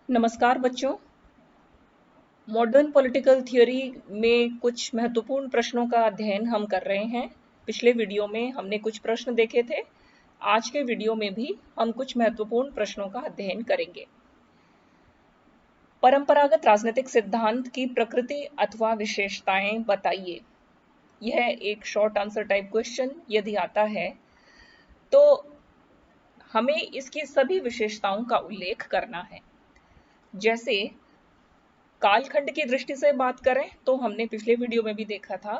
नमस्कार बच्चों। Modern political theory में कुछ महत्वपूर्ण प्रश्नों का अध्ययन हम कर रहे हैं। पिछले वीडियो में हमने कुछ प्रश्न देखे थे। आज के वीडियो में भी हम कुछ महत्वपूर्ण प्रश्नों का अध्ययन करेंगे। परंपरागत राजनीतिक सिद्धांत की प्रकृति अथवा विशेषताएं बताइए। यह एक शॉर्ट आंसर टाइप क्वेश्चन यदि आता है तो हमें इसकी सभी विशेषताओं का उल्लेख करना है। जैसे कालखंड की दृष्टि से बात करें तो हमने पिछले वीडियो में भी देखा था,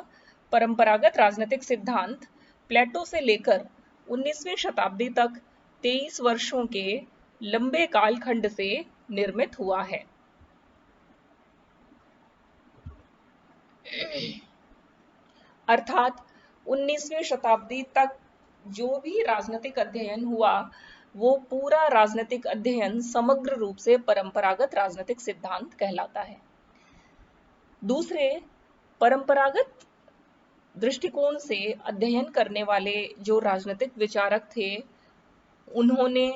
परंपरागत राजनीतिक सिद्धांत प्लेटो से लेकर 19वीं शताब्दी तक 23 वर्षों के लंबे कालखंड से निर्मित हुआ है। अर्थात 19वीं शताब्दी तक जो भी राजनीतिक अध्ययन हुआ वो पूरा राजनीतिक अध्ययन समग्र रूप से परंपरागत राजनीतिक सिद्धांत कहलाता है। दूसरे, परंपरागत दृष्टिकोण से अध्ययन करने वाले जो राजनीतिक विचारक थे, उन्होंने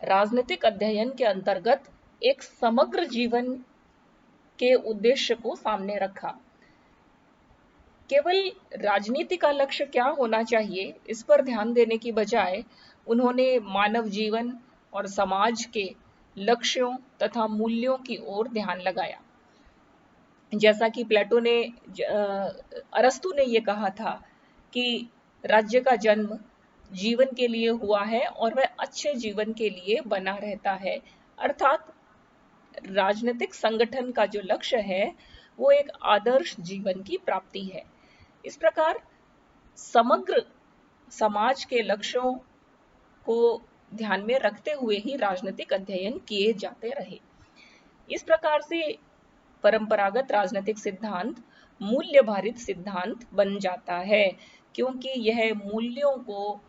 राजनीतिक अध्ययन के अंतर्गत एक समग्र जीवन के उद्देश्य को सामने रखा। केवल राजनीति का लक्ष्य क्या होना चाहिए इस पर ध्यान देने की बजाय उन्होंने मानव जीवन और समाज के लक्ष्यों तथा मूल्यों की ओर ध्यान लगाया। जैसा कि प्लेटो ने अरस्तु ने ये कहा था कि राज्य का जन्म जीवन के लिए हुआ है और वह अच्छे जीवन के लिए बना रहता है। अर्थात राजनीतिक संगठन का जो लक्ष्य है वो एक आदर्श जीवन की प्राप्ति है। इस प्रकार समग्र समाज के लक्ष्यों को ध्यान में रखते हुए ही राजनीतिक अध्ययन किए जाते रहे। इस प्रकार से परंपरागत राजनीतिक सिद्धांत मूल्य भारित सिद्धांत बन जाता है, क्योंकि यह मूल्यों को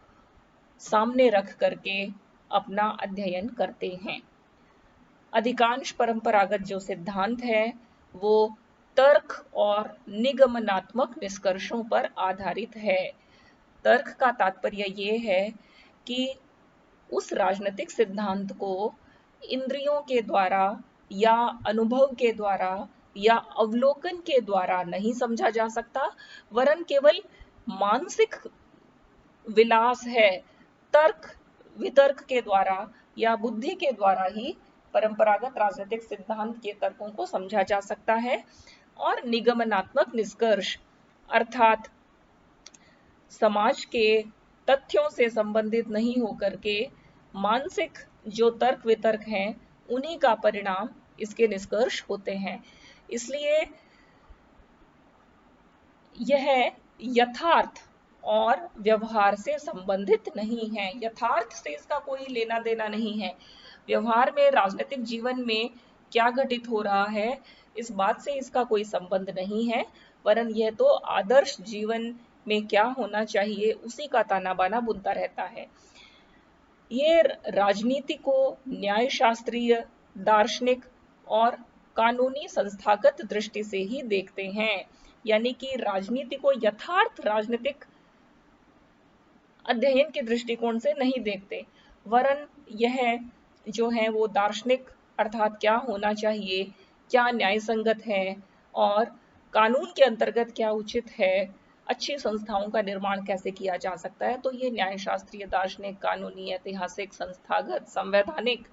सामने रख करके अपना अध्ययन करते हैं। अधिकांश परंपरागत जो सिद्धांत है वो तर्क और निगमनात्मक निष्कर्षों पर आधारित है। तर्क का तात्पर्य ये है कि उस राजनीतिक सिद्धांत को इंद्रियों के द्वारा या अनुभव के द्वारा या अवलोकन के द्वारा नहीं समझा जा सकता, वरन केवल मानसिक विलास है। तर्क वितर्क के द्वारा या बुद्धि के द्वारा ही परंपरागत राजनीतिक सिद्धांत के तर्कों को समझा जा सकता है। और निगमनात्मक निष्कर्ष अर्थात समाज के तथ्यों से संबंधित नहीं होकर के मानसिक जो तर्क वितर्क हैं उन्हीं का परिणाम इसके निष्कर्ष होते हैं। इसलिए यह यथार्थ और व्यवहार से संबंधित नहीं है। यथार्थ से इसका कोई लेना देना नहीं है। व्यवहार में, राजनीतिक जीवन में क्या घटित हो रहा है इस बात से इसका कोई संबंध नहीं है, वरन यह तो आदर्श जीवन में क्या होना चाहिए उसी का ताना बाना बुनता रहता है। ये राजनीति को न्याय शास्त्रीय, दार्शनिक और कानूनी संस्थागत दृष्टि से ही देखते हैं, यानी कि राजनीति को यथार्थ राजनीतिक अध्ययन के दृष्टिकोण से नहीं देखते, वरन यह जो है वो दार्शनिक अर्थात क्या होना चाहिए, क्या न्याय संगत है और कानून के अंतर्गत क्या उचित है, अच्छी संस्थाओं का निर्माण कैसे किया जा सकता है, तो ये न्याय शास्त्रीय, दार्शनिक, कानूनी, ऐतिहासिक, संस्थागत, संवैधानिक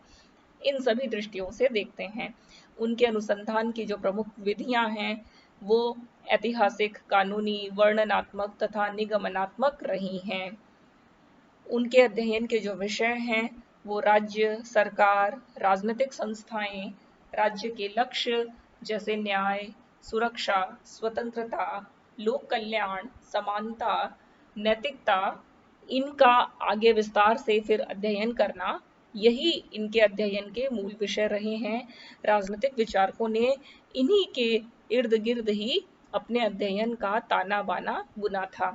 इन सभी दृष्टियों से देखते हैं। उनके अनुसंधान की जो प्रमुख विधियां हैं वो ऐतिहासिक, कानूनी, वर्णनात्मक तथा निगमनात्मक रही हैं। उनके अध्ययन के जो विषय हैं वो राज्य, सरकार, राजनीतिक संस्थाएं, राज्य के लक्ष्य जैसे न्याय, सुरक्षा, स्वतंत्रता, लोक कल्याण, समानता, नैतिकता, इनका आगे विस्तार से फिर अध्ययन करना, यही इनके अध्ययन के मूल विषय रहे हैं। राजनीतिक विचारकों ने इन्हीं के इर्द गिर्द ही अपने अध्ययन का ताना बाना बुना था।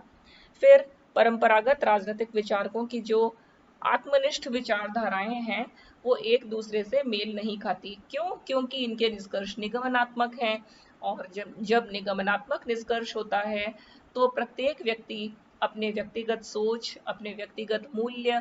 फिर परंपरागत राजनीतिक विचारकों की जो आत्मनिष्ठ विचारधाराएं हैं वो एक दूसरे से मेल नहीं खाती। क्यों? क्योंकि इनके निष्कर्ष निगमनात्मक हैं, और जब निगमनात्मक निष्कर्ष होता है तो प्रत्येक व्यक्ति अपने व्यक्तिगत सोच, अपने व्यक्तिगत मूल्य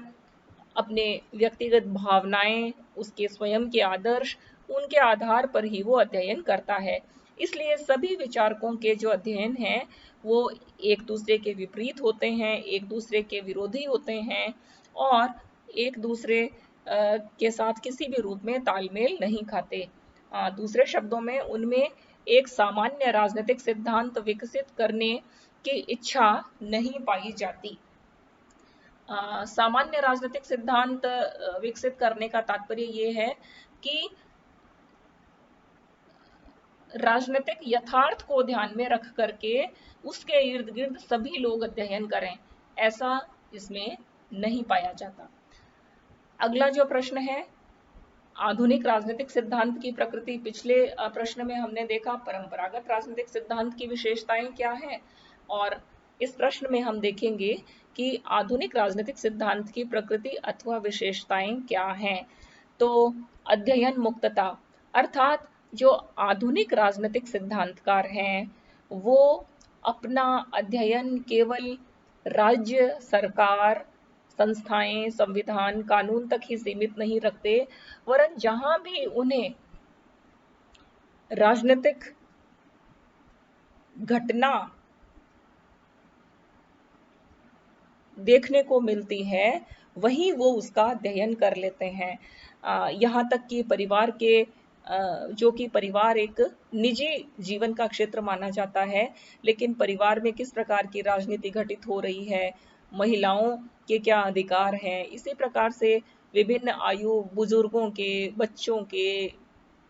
अपने व्यक्तिगत भावनाएं, उसके स्वयं के आदर्श, उनके आधार पर ही वो अध्ययन करता है। इसलिए सभी विचारकों के जो अध्ययन हैं वो एक दूसरे के विपरीत होते हैं, एक दूसरे के विरोधी होते हैं और एक दूसरे के साथ किसी भी रूप में तालमेल नहीं खाते। दूसरे शब्दों में उनमें एक सामान्य राजनीतिक सिद्धांत विकसित करने की इच्छा नहीं पाई जाती। सामान्य राजनीतिक सिद्धांत विकसित करने का तात्पर्य ये है कि राजनीतिक यथार्थ को ध्यान में रख करके उसके इर्द गिर्द सभी लोग अध्ययन करें, ऐसा इसमें नहीं पाया जाता। अगला जो प्रश्न है, आधुनिक राजनीतिक सिद्धांत की प्रकृति। पिछले प्रश्न में हमने देखा परंपरागत राजनीतिक सिद्धांत की विशेषताएं क्या है, और इस प्रश्न में हम देखेंगे कि आधुनिक राजनीतिक सिद्धांत की प्रकृति अथवा विशेषताएं क्या हैं। तो अध्ययन मुक्तता, अर्थात जो आधुनिक राजनीतिक सिद्धांतकार हैं वो अपना अध्ययन केवल राज्य, सरकार, संस्थाएं, संविधान, कानून तक ही सीमित नहीं रखते, वरन जहां भी उन्हें राजनीतिक घटना देखने को मिलती है वहीं वो उसका अध्ययन कर लेते हैं। यहाँ तक कि परिवार के जो कि परिवार एक निजी जीवन का क्षेत्र माना जाता है, लेकिन परिवार में किस प्रकार की राजनीति घटित हो रही है, महिलाओं के क्या अधिकार हैं, इसी प्रकार से विभिन्न आयु, बुजुर्गों के, बच्चों के,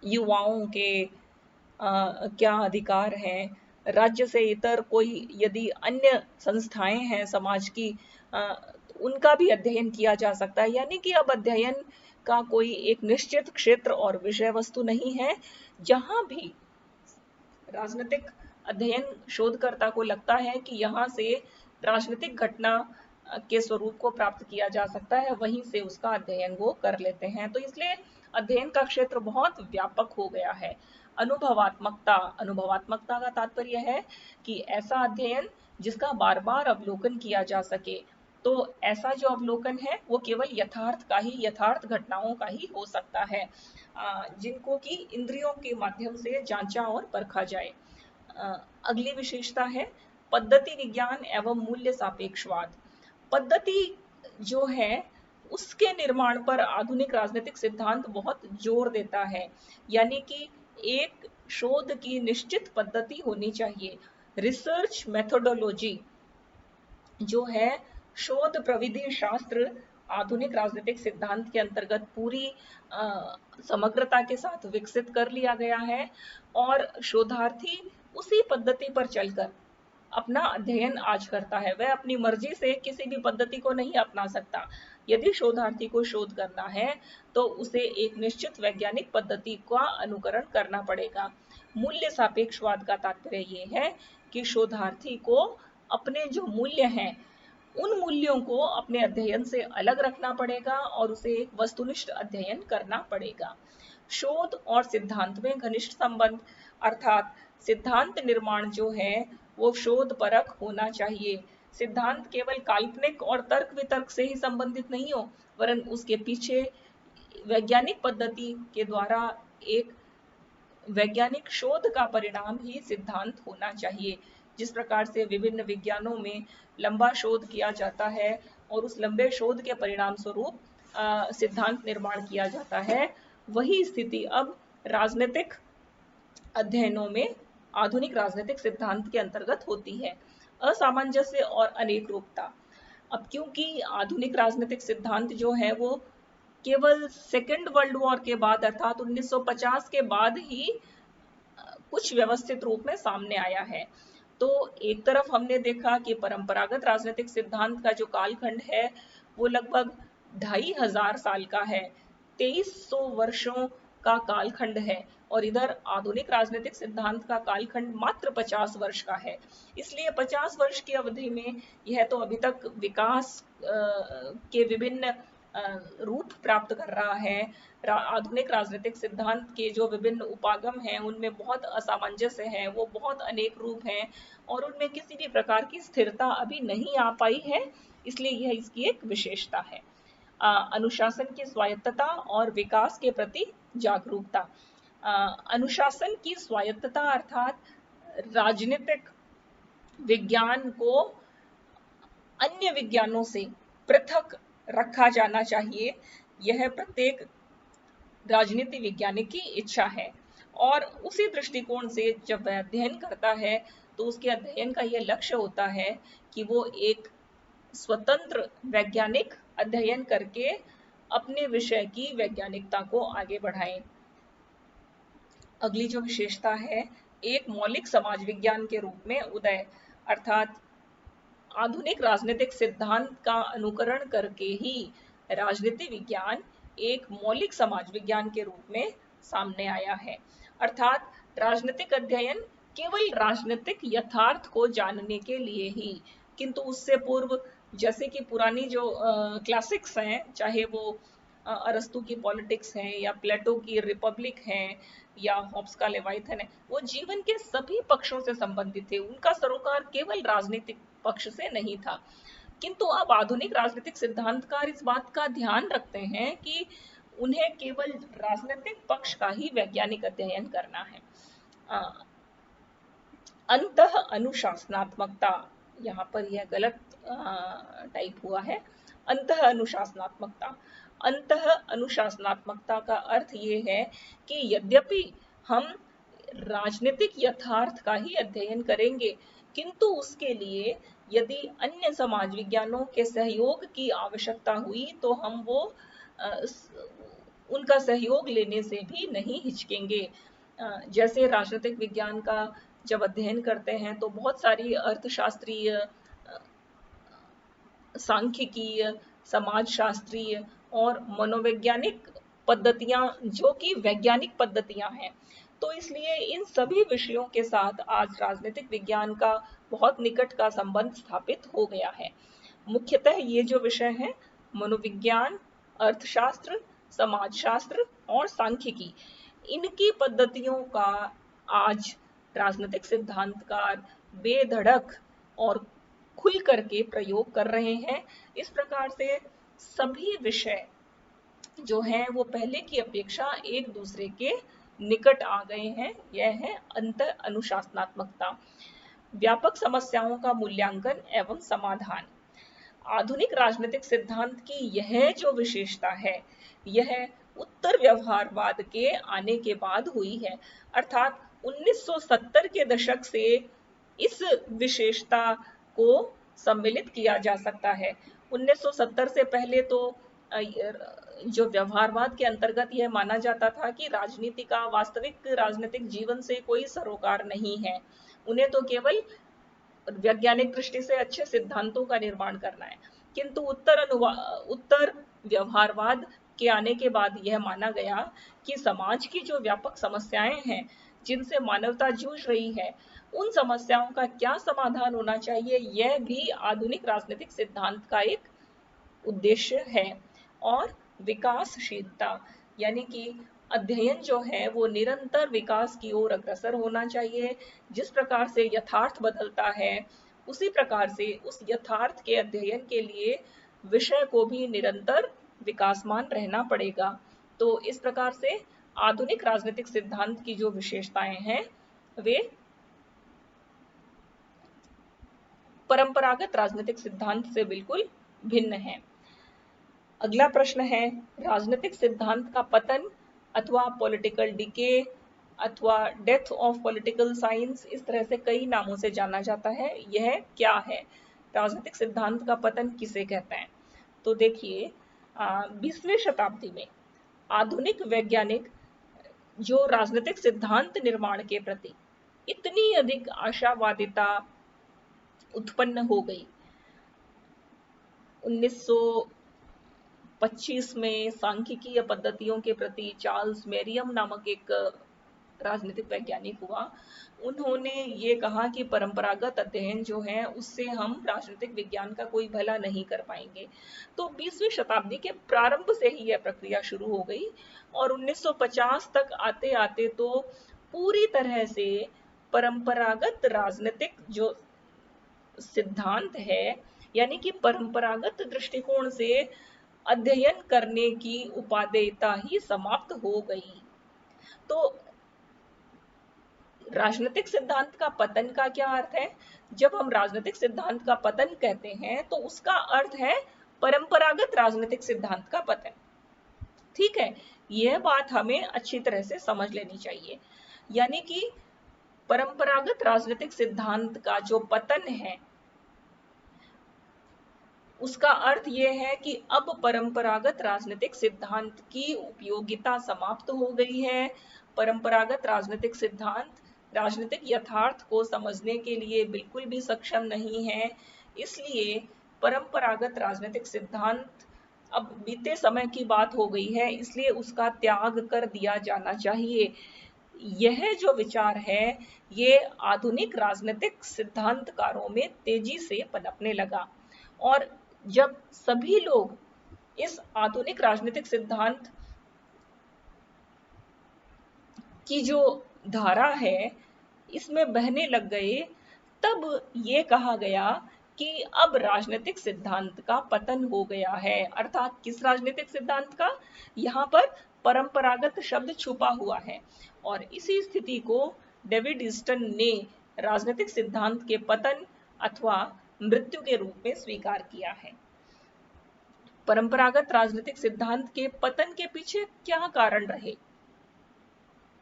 युवाओं के क्या अधिकार हैं, राज्य से इतर कोई यदि अन्य संस्थाएं हैं समाज की, उनका भी अध्ययन किया जा सकता है। यानी कि अब अध्ययन का कोई एक निश्चित क्षेत्र और विषय वस्तु नहीं है। जहां भी राजनीतिक अध्ययन शोधकर्ता को लगता है कि यहाँ से राजनीतिक घटना के स्वरूप को प्राप्त किया जा सकता है, वहीं से उसका अध्ययन वो कर लेते हैं। तो इसलिए अध्ययन का क्षेत्र बहुत व्यापक हो गया है। अनुभवात्मकता, अनुभवात्मकता का तात्पर्य है कि ऐसा अध्ययन जिसका बार बार अवलोकन किया जा सके। तो ऐसा जो अवलोकन है वो केवल यथार्थ का ही, यथार्थ घटनाओं का ही हो सकता है, जिनको कि इंद्रियों के माध्यम से जांचा और परखा जाए। अगली विशेषता है पद्धति विज्ञान एवं मूल्य सापेक्षवाद। पद्धति जो है उसके निर्माण पर आधुनिक राजनीतिक सिद्धांत बहुत जोर देता है। यानी कि एक शोध की निश्चित पद्धति होनी चाहिए। रिसर्च मेथोडोलॉजी जो है, शोध प्रविधि शास्त्र, आधुनिक राजनीतिक सिद्धांत के अंतर्गत पूरी समग्रता के साथ विकसित कर लिया गया है और शोधार्थी उसी पद्धति पर चलकर अपना अध्ययन आज करता है। वह अपनी मर्जी से किसी भी पद्धति को नहीं अपना सकता। यदि शोधार्थी को शोध करना है तो उसे एक निश्चित वैज्ञानिक पद्धति का अनुकरण करना पड़ेगा। मूल्य सापेक्षवाद का तात्पर्य ये है कि शोधार्थी को अपने जो मूल्य हैं उन मूल्यों को अपने अध्ययन से अलग रखना पड़ेगा और उसे एक वस्तुनिष्ठ अध्ययन करना पड़ेगा। शोध और सिद्धांत में घनिष्ठ संबंध, अर्थात सिद्धांत निर्माण जो है वो शोध परक होना चाहिए। सिद्धांत केवल काल्पनिक और तर्क वितर्क से ही संबंधित नहीं हो, वरन उसके पीछे वैज्ञानिक पद्धति के द्वारा एक वैज्ञानिक शोध का परिणाम ही सिद्धांत होना चाहिए। जिस प्रकार से विभिन्न विज्ञानों में लंबा शोध किया जाता है और उस लंबे शोध के परिणाम स्वरूप सिद्धांत निर्माण किया जाता है, वही स्थिति अब राजनीतिक अध्ययनों में आधुनिक राजनीतिक सिद्धांत के अंतर्गत होती है। असामंजस्य और अनेक रूपता। अब क्योंकि आधुनिक राजनीतिक सिद्धांत जो है वो केवल सेकेंड वर्ल्ड वॉर के बाद अर्थात 1950 के बाद ही कुछ व्यवस्थित रूप में सामने आया है। तो एक तरफ हमने देखा कि परंपरागत राजनीतिक सिद्धांत का जो कालखंड है वो लगभग 2500 साल का है, 2300 वर्षों का कालखंड है, और इधर आधुनिक राजनीतिक सिद्धांत का कालखंड मात्र 50 वर्ष का है। इसलिए 50 वर्ष की अवधि में यह तो अभी तक विकास के विभिन्न रूप प्राप्त कर रहा है। आधुनिक राजनीतिक सिद्धांत के जो विभिन्न उपागम हैं उनमें बहुत असामंजस्य है, वो बहुत अनेक रूप हैं और उनमें किसी भी प्रकार की स्थिरता अभी नहीं आ पाई है, इसलिए यह इसकी एक विशेषता है। अनुशासन की स्वायत्तता और विकास के प्रति जागरूकता। अनुशासन की स्वायत्तता अर्थात राजनीतिक विज्ञान को अन्य विज्ञानों से पृथक रखा जाना चाहिए, यह प्रत्येक राजनीति वैज्ञानिक की इच्छा है। और उसी दृष्टिकोण से जब वह अध्ययन करता है तो उसके अध्ययन का यह लक्ष्य होता है कि वो एक स्वतंत्र वैज्ञानिक अध्ययन करके अपने विषय की वैज्ञानिकता को आगे बढ़ाएं। अगली जो विशेषता है, एक मौलिक समाज विज्ञान के रूप में उदय, अर्थात आधुनिक राजनीतिक सिद्धांत का अनुकरण करके ही राजनीति विज्ञान एक मौलिक समाज विज्ञान के रूप में सामने आया है। अर्थात राजनीतिक अध्ययन केवल राजनीतिक यथार्थ को जानने के लिए ही, किंतु उससे पूर्व जैसे कि पुरानी जो क्लासिक्स हैं, चाहे वो अरस्तु की पॉलिटिक्स है या प्लेटो की रिपब्लिक है या हॉब्स का लेवाइथन है, वो जीवन के सभी पक्षों से संबंधित थे। उनका सरोकार केवल राजनीतिक पक्ष से नहीं था। किंतु अब आधुनिक राजनीतिक सिद्धांतकार इस बात का ध्यान रखते हैं कि उन्हें केवल राजनीतिक पक्ष का ही वैज्ञानिक अध्ययन करना है। अंतः अनुशासनात्मकता, यहाँ पर यह गलत टाइप हुआ है, अंतः अनुशासनात्मकता। अंतः अनुशासनात्मकता का अर्थ ये है कि यद्यपि हम राजनीतिक यथार्थ का ही अध्ययन करेंगे, किंतु उसके लिए यदि अन्य समाज विज्ञानों के सहयोग की आवश्यकता हुई तो हम वो उनका सहयोग लेने से भी नहीं हिचकेंगे। जैसे राजनीतिक विज्ञान का जब अध्ययन करते हैं तो बहुत सारी अर्थशास्त्रीय, सांख्यिकीय, समाजशास्त्रीय और मनोवैज्ञानिक पद्धतियां जो कि वैज्ञानिक पद्धतियां हैं, तो इसलिए इन सभी विषयों के साथ आज राजनीतिक विज्ञान का बहुत निकट का संबंध स्थापित हो गया है। मुख्यतः ये जो विषय हैं, मनोविज्ञान, अर्थशास्त्र, समाजशास्त्र और सांख्यिकी, इनकी पद्धतियों का आज राजनीतिक सिद्धांतकार बेधड़क और खुल करके प्रयोग कर रहे हैं। इस प्रकार से सभी विषय जो हैं वो पहले की अपेक्षा एक दूसरे के निकट आ गए हैं। यह है अंतः अनुशासनात्मकता। व्यापक समस्याओं का मूल्यांकन एवं समाधान। आधुनिक राजनीतिक सिद्धांत की यह जो विशेषता है, यह उत्तर व्यवहारवाद के आने के बाद हुई है। अर्थात 1970 के दशक से इस विशेषता को सम्मिलित किया जा सकता है। 1970 से पहले तो जो व्यवहारवाद के अंतर्गत यह माना जाता था कि राजनीति का वास्तविक राजनीतिक जीवन से कोई सरोकार नहीं है, उन्हें तो केवल वैज्ञानिक दृष्टि से अच्छे सिद्धांतों का निर्माण करना है। किंतु उत्तर व्यवहारवाद के आने के बाद यह माना गया कि समाज की जो व्यापक समस्याएं हैं जिनसे मानवता जूझ रही है, उन समस्याओं का क्या समाधान होना चाहिए, यह भी आधुनिक राजनीतिक सिद्धांत का एक उद्देश्य है। और विकासशीलता, यानी कि अध्ययन जो है वो निरंतर विकास की ओर अग्रसर होना चाहिए। जिस प्रकार से यथार्थ बदलता है, उसी प्रकार से उस यथार्थ के अध्ययन के लिए विषय को भी निरंतर विकासमान रहना पड़ेगा। तो इस प्रकार से आधुनिक राजनीतिक सिद्धांत की जो विशेषताएं हैं वे परंपरागत राजनीतिक सिद्धांत से बिल्कुल भिन्न हैं। अगला प्रश्न है, राजनीतिक सिद्धांत का पतन अथवा पॉलिटिकल डिके अथवा डेथ ऑफ पॉलिटिकल साइंस, इस तरह से कई नामों से जाना जाता है। यह क्या है? राजनीतिक सिद्धांत का पतन किसे कहते हैं? तो देखिए, 20वीं शताब्दी में आधुनिक वैज्ञानिक जो राजनीतिक सिद्धांत निर्माण के प्रति इतनी अधिक आशावादिता उत्पन्न हो गई, 1925 में सांख्यिकीय पद्धतियों के प्रति चार्ल्स मेरियम नामक एक राजनीतिक वैज्ञानिक हुआ। उन्होंने ये कहा कि परंपरागत अध्ययन जो है उससे हम राजनीतिक विज्ञान का कोई भला नहीं कर पाएंगे। तो 20वीं शताब्दी के प्रारंभ से ही यह प्रक्रिया शुरू हो गई और 1950 तक आते आते तो पूरी तरह से परंपरागत राजनीतिक जो सिद्धांत है, यानी कि परंपरागत दृष्टिकोण से अध्ययन करने की उपादेयता ही समाप्त हो गई। तो राजनीतिक सिद्धांत का पतन का क्या अर्थ है? जब हम राजनीतिक सिद्धांत का पतन कहते हैं तो उसका अर्थ है परंपरागत राजनीतिक सिद्धांत का पतन। ठीक है, यह बात हमें अच्छी तरह से समझ लेनी चाहिए। यानी कि परंपरागत राजनीतिक सिद्धांत का जो पतन है उसका अर्थ ये है कि अब परंपरागत राजनीतिक सिद्धांत की उपयोगिता समाप्त हो गई है। परंपरागत राजनीतिक सिद्धांत राजनीतिक यथार्थ को समझने के लिए बिल्कुल भी सक्षम नहीं है। इसलिए परंपरागत राजनीतिक सिद्धांत अब बीते समय की बात हो गई है, इसलिए उसका त्याग कर दिया जाना चाहिए। यह जो विचार है ये आधुनिक राजनीतिक सिद्धांतकारों में तेजी से पनपने लगा। और जब सभी लोग इस आधुनिक राजनीतिक सिद्धांत की जो धारा है इसमें बहने लग गए, तब ये कहा गया कि अब राजनीतिक सिद्धांत का पतन हो गया है। अर्थात किस राजनीतिक सिद्धांत का? यहाँ पर परंपरागत शब्द छुपा हुआ है। और इसी स्थिति को डेविड ईस्टन ने राजनीतिक सिद्धांत के पतन अथवा मृत्यु के रूप में स्वीकार किया है। परंपरागत राजनीतिक सिद्धांत के पतन के पीछे क्या कारण रहे?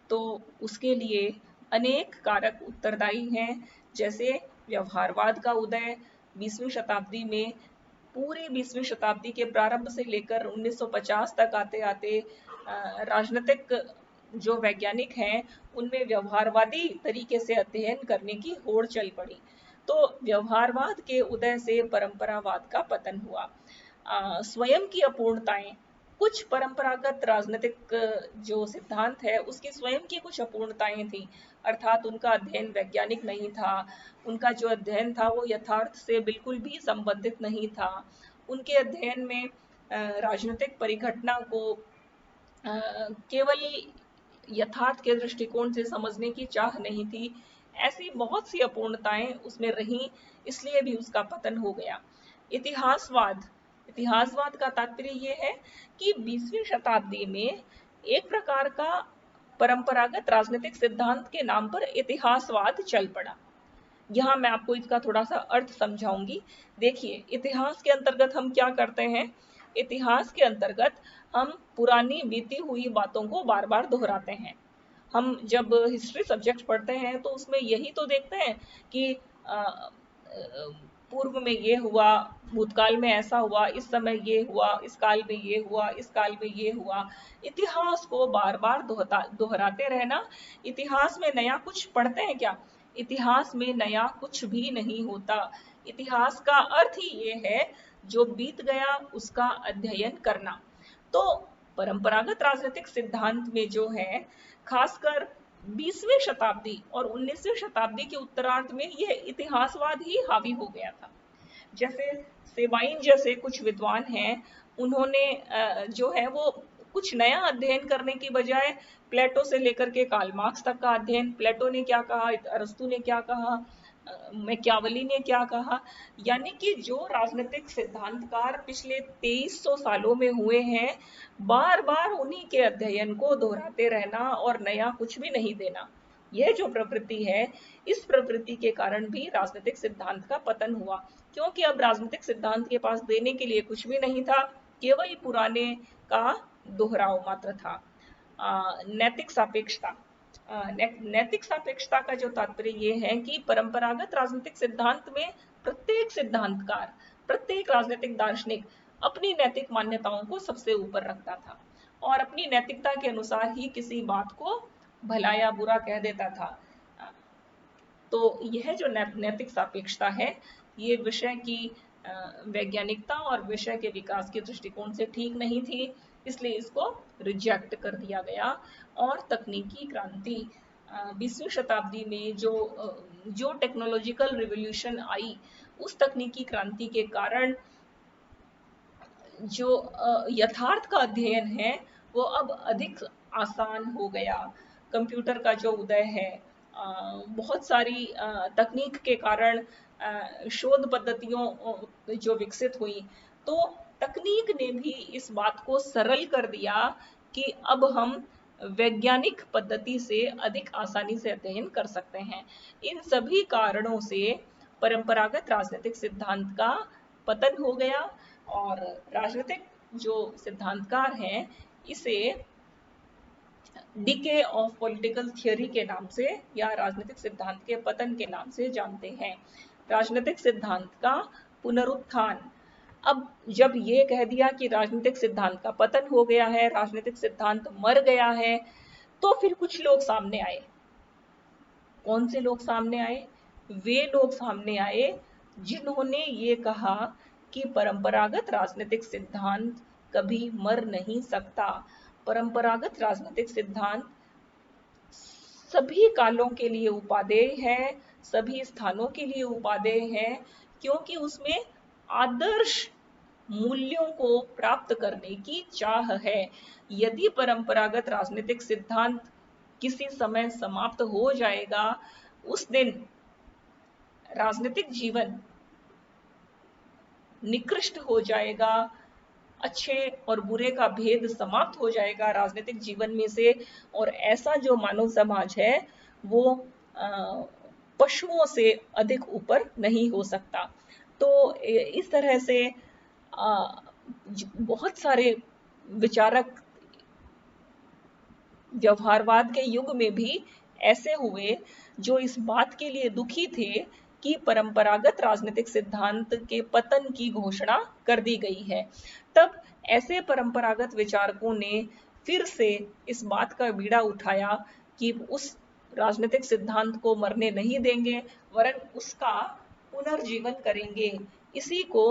तो उसके लिए अनेक कारक उत्तरदायी हैं, जैसे व्यवहारवाद का उदय 20वीं शताब्दी में, पूरी 20वीं शताब्दी के प्रारंभ से लेकर 1950 तक आते आते राजनीतिक जो वैज्ञानिक हैं उनमें व्यवहारवादी तरीके से अध्ययन करने की होड़ चल पड़ी। तो व्यवहारवाद के उदय से परंपरावाद का पतन हुआ। स्वयं की अपूर्णताएं, कुछ परंपरागत राजनीतिक जो सिद्धांत है उसकी स्वयं की कुछ अपूर्णताएं थी, अर्थात उनका अध्ययन वैज्ञानिक नहीं था, उनका जो अध्ययन था वो यथार्थ से बिल्कुल भी संबंधित नहीं था, उनके अध्ययन में राजनीतिक परिघटना को केवल यथार्थ के दृष्टिकोण से समझने की चाह नहीं थी। ऐसी बहुत सी अपूर्णताएं उसमें रहीं, इसलिए भी उसका पतन हो गया। इतिहासवाद, इतिहासवाद का तात्पर्य ये है कि 20वीं शताब्दी में एक प्रकार का परंपरागत राजनीतिक सिद्धांत के नाम पर इतिहासवाद चल पड़ा। यहाँ मैं आपको इसका थोड़ा सा अर्थ समझाऊंगी। देखिए, इतिहास के अंतर्गत हम क्या करते हैं? इतिहास के अंतर्गत हम पुरानी बीती हुई बातों को बार बार दोहराते हैं। हम जब हिस्ट्री सब्जेक्ट पढ़ते हैं तो उसमें यही तो देखते हैं कि पूर्व में ये हुआ, भूतकाल में ऐसा हुआ, इस समय ये हुआ, इस काल में ये हुआ, इस काल में ये हुआ। इतिहास को बार बार दोहराते रहना। इतिहास में नया कुछ पढ़ते हैं क्या? इतिहास में नया कुछ भी नहीं होता। इतिहास का अर्थ ही ये है जो बीत गया उसका अध्ययन करना। तो परंपरागत राजनीतिक सिद्धांत में जो है, खासकर 20वीं शताब्दी और 19वीं शताब्दी के उत्तरार्ध में यह इतिहासवाद ही हावी हो गया था। जैसे सेवाइन जैसे कुछ विद्वान हैं, उन्होंने जो है वो कुछ नया अध्ययन करने की बजाय प्लेटो से लेकर के कार्ल मार्क्स तक का अध्ययन, प्लेटो ने क्या कहा, अरस्तु ने क्या कहा, मैकियावेली ने क्या कहा, यानी कि जो राजनीतिक सिद्धांतकार पिछले 2300 सालों में हुए हैं, बार बार उन्हीं के अध्ययन को दोहराते रहना और नया कुछ भी नहीं देना। यह जो प्रवृत्ति है, इस प्रवृत्ति के कारण भी राजनीतिक सिद्धांत का पतन हुआ, क्योंकि अब राजनीतिक सिद्धांत के पास देने के लिए कुछ भी नहीं था, केवल पुराने का दोहराव मात्र था। नैतिक सापेक्षता, नैतिक सापेक्षता का जो तात्पर्य ये है कि परंपरागत राजनीतिक सिद्धांत में प्रत्येक सिद्धांतकार, प्रत्येक राजनीतिक दार्शनिक अपनी नैतिक मान्यताओं को सबसे ऊपर रखता था और अपनी नैतिकता के अनुसार ही किसी बात को भला या बुरा कह देता था। तो यह जो नैतिक सापेक्षता है, ये विषय की वैज्ञानिकता और विषय के विकास के दृष्टिकोण से ठीक नहीं थी, इसलिए इसको रिजेक्ट कर दिया गया। और तकनीकी क्रांति 20वीं शताब्दी में जो टेक्नोलॉजिकल रिवॉल्यूशन आई, उस तकनीकी क्रांति के कारण जो यथार्थ का अध्ययन है वो अब अधिक आसान हो गया। कंप्यूटर का जो उदय है, बहुत सारी तकनीक के कारण शोध पद्धतियों जो विकसित हुई, तो तकनीक ने भी इस बात को सरल कर दिया कि अब हम वैज्ञानिक पद्धति से अधिक आसानी से अध्ययन कर सकते हैं। इन सभी कारणों से परंपरागत राजनीतिक सिद्धांत का पतन हो गया और राजनीतिक जो सिद्धांतकार हैं इसे डीके ऑफ पॉलिटिकल थियोरी के नाम से या राजनीतिक सिद्धांत के पतन के नाम से जानते हैं। राजनीतिक सिद्धांत का पुनरुत्थान। अब जब ये कह दिया कि राजनीतिक सिद्धांत का पतन हो गया है, राजनीतिक सिद्धांत मर गया है, तो फिर कुछ लोग सामने आए। कौन से लोग सामने आए? वे लोग सामने आए जिन्होंने ये कहा कि परंपरागत राजनीतिक सिद्धांत कभी मर नहीं सकता। परंपरागत राजनीतिक सिद्धांत सभी कालों के लिए उपादेय है, सभी स्थानों के लिए उपादेय है, क्योंकि उसमें आदर्श मूल्यों को प्राप्त करने की चाह है। यदि परंपरागत राजनीतिक सिद्धांत किसी समय समाप्त हो जाएगा, उस दिन राजनीतिक जीवन निकृष्ट हो जाएगा, अच्छे और बुरे का भेद समाप्त हो जाएगा राजनीतिक जीवन में से, और ऐसा जो मानव समाज है वो पशुओं से अधिक ऊपर नहीं हो सकता। तो इस तरह से बहुत सारे विचारक व्यवहारवाद के युग में भी ऐसे हुए जो इस बात के लिए दुखी थे कि परंपरागत राजनीतिक सिद्धांत के पतन की घोषणा कर दी गई है। तब ऐसे परंपरागत विचारकों ने फिर से इस बात का बीड़ा उठाया कि उस राजनीतिक सिद्धांत को मरने नहीं देंगे, वरन उसका पुनर्जीवन करेंगे। इसी को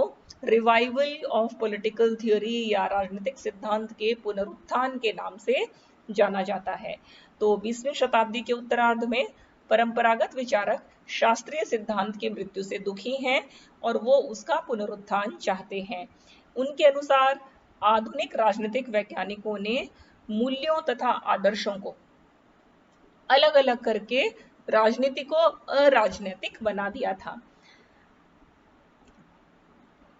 रिवाइवल ऑफ पॉलिटिकल थ्योरी या राजनीतिक सिद्धांत के पुनरुत्थान के नाम से जाना जाता है। तो 20वीं शताब्दी के उत्तरार्ध में परंपरागत विचारक शास्त्रीय सिद्धांत की मृत्यु से दुखी हैं और वो उसका पुनरुत्थान चाहते हैं। उनके अनुसार आधुनिक राजनीतिक वैज्ञानिकों ने मूल्यों तथा आदर्शों को अलग अलग करके राजनीति को अराजनीतिक बना दिया था,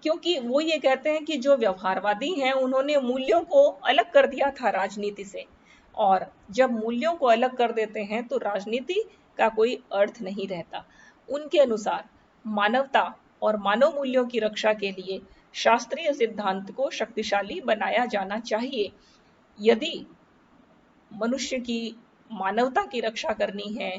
क्योंकि वो ये कहते हैं कि जो व्यवहारवादी हैं उन्होंने मूल्यों को अलग कर दिया था राजनीति से, और जब मूल्यों को अलग कर देते हैं तो राजनीति का कोई अर्थ नहीं रहता। उनके अनुसार मानवता और मानव मूल्यों की रक्षा के लिए शास्त्रीय सिद्धांत को शक्तिशाली बनाया जाना चाहिए। यदि मनुष्य की मानवता की रक्षा करनी है,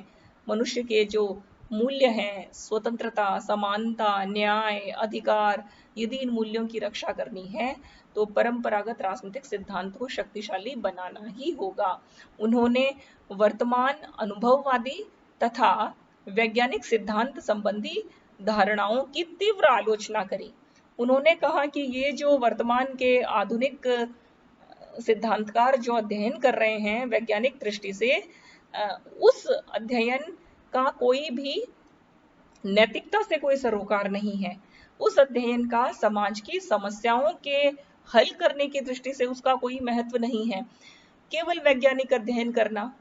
मनुष्य के जो मूल्य हैं, स्वतंत्रता, समानता, न्याय, अधिकार, यदि इन मूल्यों की रक्षा करनी है तो परंपरागत राजनीतिक सिद्धांत को शक्तिशाली बनाना ही होगा। उन्होंने वर्तमान अनुभववादी तथा वैज्ञानिक सिद्धांत संबंधी धारणाओं की तीव्र आलोचना करी। उन्होंने कहा कि ये जो वर्तमान के आधुनिक सिद्धांतकार जो अध्ययन कर रहे हैं वैज्ञानिक दृष्टि से, उस अध्ययन का कोई भी नैतिकता से कोई सरोकार नहीं है। उस अध्ययन का समाज की समस्याओं के हल करने की दृष्टि से उसका कोई महत्व नहीं है। केवल वैज्ञानिक अध्ययन करना,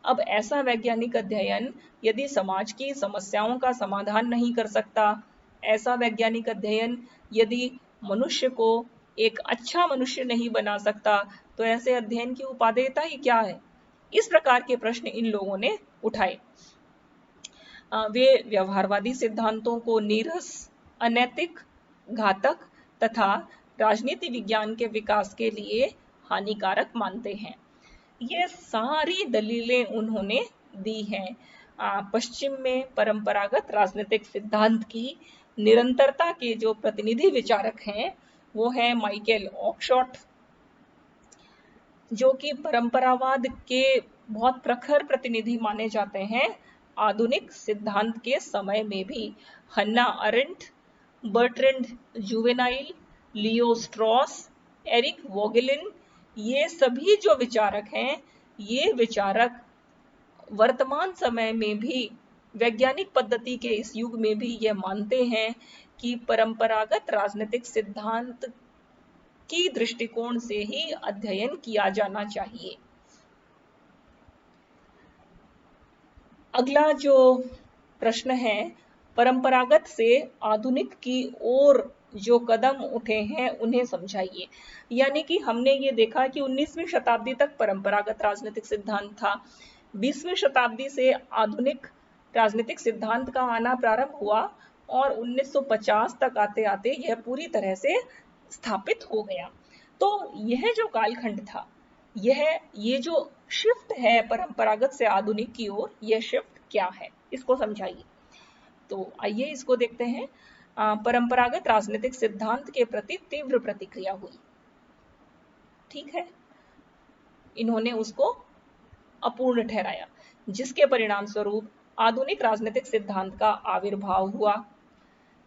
अब ऐसा वैज्ञानिक अध्ययन यदि समाज की समस्याओं का समाधान नहीं कर सकता, ऐसा वैज्ञानिक अध्ययन यदि मनुष्य को एक अच्छा मनुष्य नहीं बना सकता, तो ऐसे अध्ययन की उपादेयता ही क्या है? इस प्रकार के प्रश्न इन लोगों ने उठाए। वे व्यवहारवादी सिद्धांतों को नीरस, अनैतिक, घातक तथा राजनीति विज्ञान के विकास के लिए हानिकारक मानते हैं। ये सारी दलीलें उन्होंने दी हैं। पश्चिम में परंपरागत राजनीतिक सिद्धांत की निरंतरता के जो प्रतिनिधि विचारक हैं वो है माइकल ऑकशॉट, जो कि परंपरावाद के बहुत प्रखर प्रतिनिधि माने जाते हैं आधुनिक सिद्धांत के समय में भी। Hannah Arendt, Bertrand Jouvenel, Leo Strauss, Eric Voegelin, ये सभी जो विचारक हैं, ये विचारक वर्तमान समय में भी वैज्ञानिक पद्धति के इस युग में भी ये मानते हैं कि परंपरागत राजनीतिक सिद्धांत की दृष्टिकोण से ही अध्ययन किया जाना चाहिए। अगला जो प्रश्न है, परंपरागत से आधुनिक की ओर जो कदम उठे हैं उन्हें समझाइए। यानी कि हमने ये देखा कि 19वीं शताब्दी तक परंपरागत राजनीतिक सिद्धांत था, 20वीं शताब्दी से आधुनिक राजनीतिक सिद्धांत का आना प्रारंभ हुआ और 1950 तक आते आते यह पूरी तरह से स्थापित हो गया। तो यह जो कालखंड था, ये जो शिफ्ट है परंपरागत से आधुनिक की ओर, यह शिफ्ट क्या है, इसको समझाइए। तो आइए इसको देखते हैं। परंपरागत राजनीतिक सिद्धांत के प्रति तीव्र प्रतिक्रिया हुई, ठीक है, इन्होंने उसको अपूर्ण ठहराया, जिसके परिणाम स्वरूप आधुनिक राजनीतिक सिद्धांत का आविर्भाव हुआ।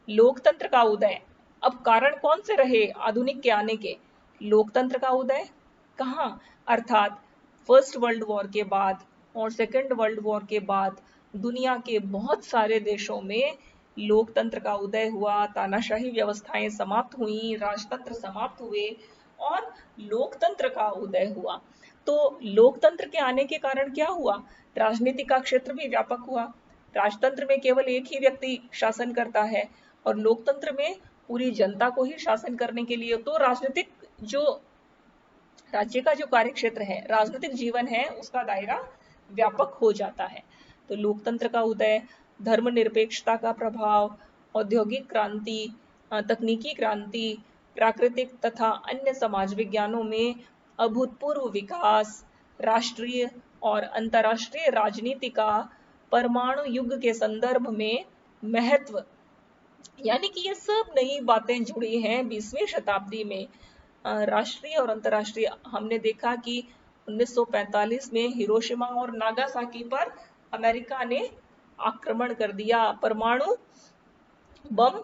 लोकतंत्र का उदय, अब कारण कौन से रहे आधुनिक के आने के? लोकतंत्र का उदय कहाँ? अर्थात फर्स्ट वर्ल्ड वॉर के बाद और सेकेंड वर्ल्ड वॉर के बाद दुनिया के बहुत सारे देशों में लोकतंत्र का उदय हुआ, तानाशाही व्यवस्थाएं समाप्त हुई, राजतंत्र समाप्त हुए और लोकतंत्र का उदय हुआ। तो लोकतंत्र के आने के कारण क्या हुआ? राजनीति का क्षेत्र भी व्यापक हुआ। राजतंत्र में केवल एक ही व्यक्ति शासन करता है और लोकतंत्र में पूरी जनता को ही शासन करने के लिए, तो राजनीतिक जो राज्य का जो कार्यक्षेत्र है, राजनीतिक जीवन है, उसका दायरा व्यापक हो जाता है। तो लोकतंत्र का उदय, धर्मनिरपेक्षता का प्रभाव, औद्योगिक क्रांति, तकनीकी क्रांति, प्राकृतिक तथा अन्य समाज विज्ञानों में अभूतपूर्व विकास, राष्ट्रीय और अंतर्राष्ट्रीय राजनीति का परमाणु युग के संदर्भ में महत्व, यानी कि ये सब नई बातें जुड़ी हैं 20वीं शताब्दी में। राष्ट्रीय और अंतर्राष्ट्रीय, हमने देखा कि 1945 में हिरोशिमा और नागासाकी पर अमेरिका ने आक्रमण कर दिया, परमाणु बम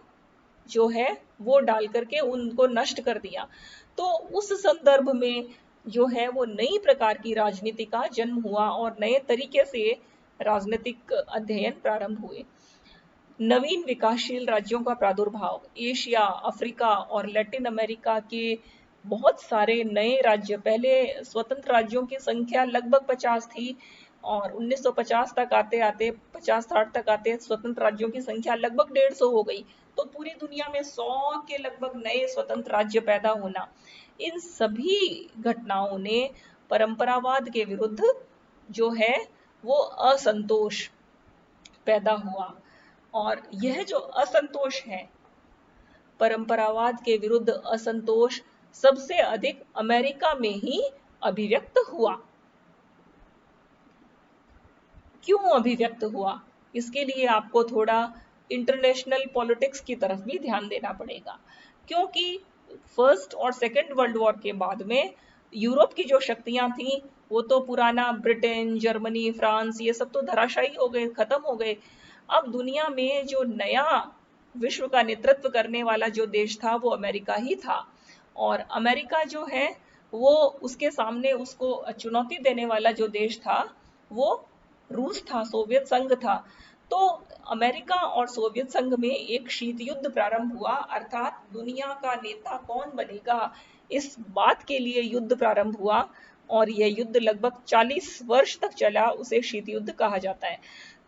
जो है वो डाल करके उनको नष्ट कर दिया। तो उस संदर्भ में जो है वो नई प्रकार की राजनीति का जन्म हुआ और नए तरीके से राजनीतिक अध्ययन प्रारंभ हुए। नवीन विकासशील राज्यों का प्रादुर्भाव, एशिया, अफ्रीका और लैटिन अमेरिका के बहुत सारे नए राज्य, पहले स्वतंत्र राज्यों की संख्या लगभग 50 थी और 1950 तक आते आते 50-60 तक आते स्वतंत्र राज्यों की संख्या लगभग 150 हो गई। तो पूरी दुनिया में 100 के लगभग नए स्वतंत्र राज्य पैदा होना, इन सभी घटनाओं ने परंपरावाद के विरुद्ध जो है वो असंतोष पैदा हुआ। और यह जो असंतोष है, परंपरावाद के विरुद्ध असंतोष सबसे अधिक अमेरिका में ही अभिव्यक्त हुआ। क्यों अभिव्यक्त हुआ? इसके लिए आपको थोड़ा इंटरनेशनल पॉलिटिक्स की तरफ भी ध्यान देना पड़ेगा, क्योंकि फर्स्ट और सेकेंड वर्ल्ड वॉर के बाद में यूरोप की जो शक्तियां थी वो तो पुराना ब्रिटेन, जर्मनी, फ्रांस, ये सब तो धराशायी हो गए, खत्म हो गए। अब दुनिया में जो नया विश्व का नेतृत्व करने वाला जो देश था वो अमेरिका ही था और अमेरिका जो है वो उसके सामने उसको चुनौती देने वाला जो देश था वो रूस था, सोवियत संघ था। तो अमेरिका और सोवियत संघ में एक शीत युद्ध प्रारंभ हुआ, अर्थात दुनिया का नेता कौन बनेगा इस बात के लिए युद्ध प्रारंभ हुआ और यह युद्ध लगभग 40 वर्ष तक चला, उसे शीत युद्ध कहा जाता है।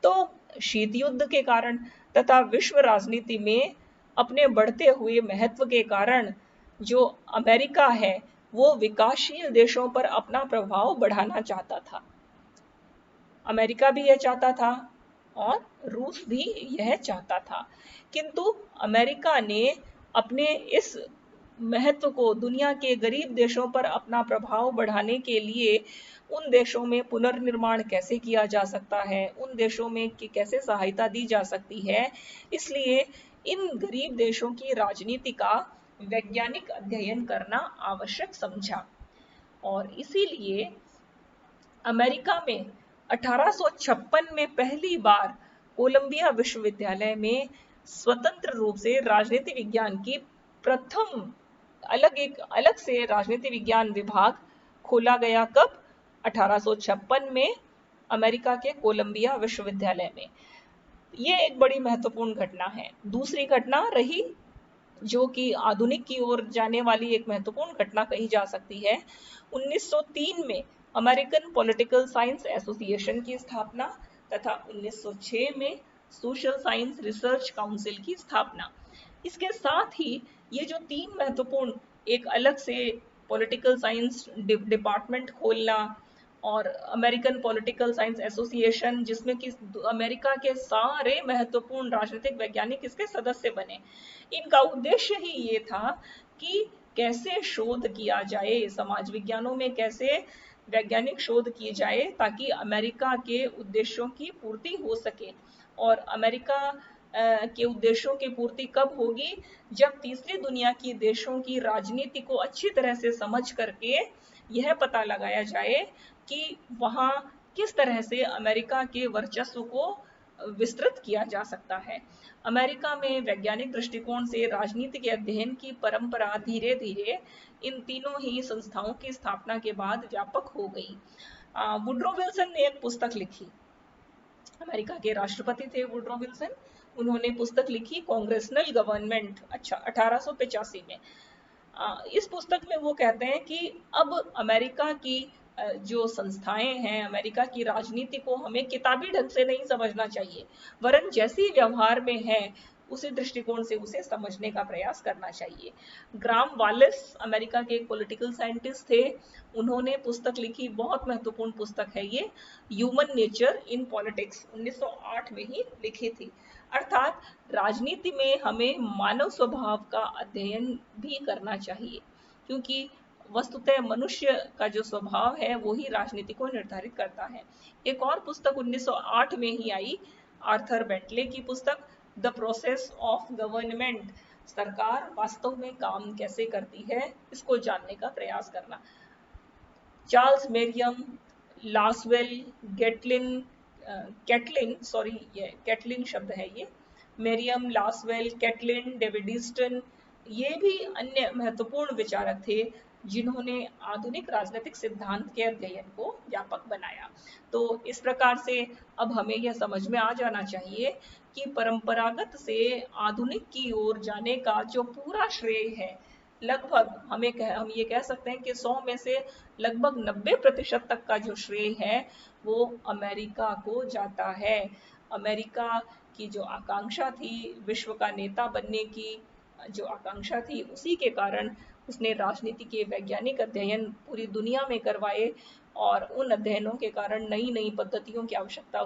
तो शीत युद्ध के कारण तथा विश्व राजनीति में अपने बढ़ते हुए महत्व के कारण जो अमेरिका है वो विकासशील देशों पर अपना प्रभाव बढ़ाना चाहता था। अमेरिका भी यह चाहता था और रूस भी यह चाहता था, किंतु अमेरिका ने अपने इस महत्व को दुनिया के गरीब देशों पर अपना प्रभाव बढ़ाने के लिए उन देशों में पुनर्निर्माण कैसे किया जा सकता है, उन देशों में कैसे सहायता दी जा सकती है, इसलिए इन गरीब देशों की राजनीति का वैज्ञानिक अध्ययन करना आवश्यक समझा। और इसीलिए अमेरिका में 1856 में पहली बार कोलंबिया विश्वविद्यालय में स्वतंत्र रूप से राजनीति विज्ञान की प्रथम अलग से राजनीति विज्ञान विभाग खोला गया। कब? 1856 में अमेरिका के कोलंबिया विश्वविद्यालय में। ये एक बड़ी महत्वपूर्ण घटना है। दूसरी घटना रही जो कि आधुनिक की ओर जाने वाली एक महत्वपूर्ण घटना कही जा सकती है, 1903 में अमेरिकन पॉलिटिकल साइंस एसोसिएशन की स्थापना तथा 1906 में सोशल साइंस रिसर्च काउंसिल की स्थापना। इसके साथ ही ये जो तीन महत्वपूर्ण, एक अलग से पॉलिटिकल साइंस डिपार्टमेंट खोलना और अमेरिकन पॉलिटिकल साइंस एसोसिएशन, जिसमें कि अमेरिका के सारे महत्वपूर्ण राजनीतिक वैज्ञानिक इसके सदस्य बने, इनका उद्देश्य ही ये था कि कैसे शोध किया जाए समाज विज्ञानों में, कैसे वैज्ञानिक शोध किए जाए ताकि अमेरिका के उद्देश्यों की पूर्ति हो सके। और अमेरिका के उद्देश्यों की पूर्ति कब होगी, जब तीसरी दुनिया की देशों की राजनीति को अच्छी तरह से समझ करके यह पता लगाया जाए कि वहाँ किस तरह से अमेरिका के वर्चस्व को विस्तृत किया जा सकता है। अमेरिका में वैज्ञानिक दृष्टिकोण से राजनीति के अध्ययन की परंपरा धीरे धीरे इन तीनों ही संस्थाओं की स्थापना के बाद व्यापक हो गई। वुड्रो विल्सन ने एक पुस्तक लिखी, अमेरिका के राष्ट्रपति थे वुड्रो विल्सन, उन्होंने पुस्तक लिखी कांग्रेसनल गवर्नमेंट, अच्छा 1885 में। इस पुस्तक में वो कहते हैं कि अब अमेरिका की जो संस्थाएं हैं, अमेरिका की राजनीति को हमें किताबी ढंग से नहीं समझना चाहिए, वरन जैसी व्यवहार में है उसी दृष्टिकोण से उसे समझने का प्रयास करना चाहिए। ग्राम वालेस अमेरिका के एक पॉलिटिकल साइंटिस्ट थे, उन्होंने पुस्तक लिखी, बहुत महत्वपूर्ण पुस्तक है ये, ह्यूमन नेचर इन पॉलिटिक्स, 1908 में ही लिखी थी। अर्थात राजनीति में हमें मानव स्वभाव का अध्ययन भी करना चाहिए, क्योंकि वस्तुतः मनुष्य का जो स्वभाव है वो ही राजनीति को निर्धारित करता है। एक और पुस्तक 1908 में ही आई, आर्थर बेंटले की पुस्तक द प्रोसेस ऑफ गवर्नमेंट, सरकार वास्तव में काम कैसे करती है इसको जानने का प्रयास करना। Charles Merriam, Lasswell, Gatlin, Catlin, sorry ये कैटलिन शब्द है ये, Merriam, Lasswell, Catlin, David Easton, ये भी अन्य महत्वपूर्ण विचारक थे जिन्होंने आधुनिक राजनीतिक सिद्धांत के अध्ययन को व्यापक बनाया। तो इस प्रकार से अब हमें यह समझ में आ जाना चाहिए कि परंपरागत से आधुनिक की ओर जाने का जो पूरा श्रेय है, लगभग हम ये कह सकते हैं कि 100 में से लगभग 90% तक का जो श्रेय है वो अमेरिका को जाता है। अमेरिका की जो आकांक्षा थी, विश्व का नेता बनने की जो आकांक्षा थी, उसी के कारण उसने राजनीति के वैज्ञानिक अध्ययन पूरी दुनिया में करवाए और उन अध्ययनों के कारण नई नई पद्धतियों की आवश्यकता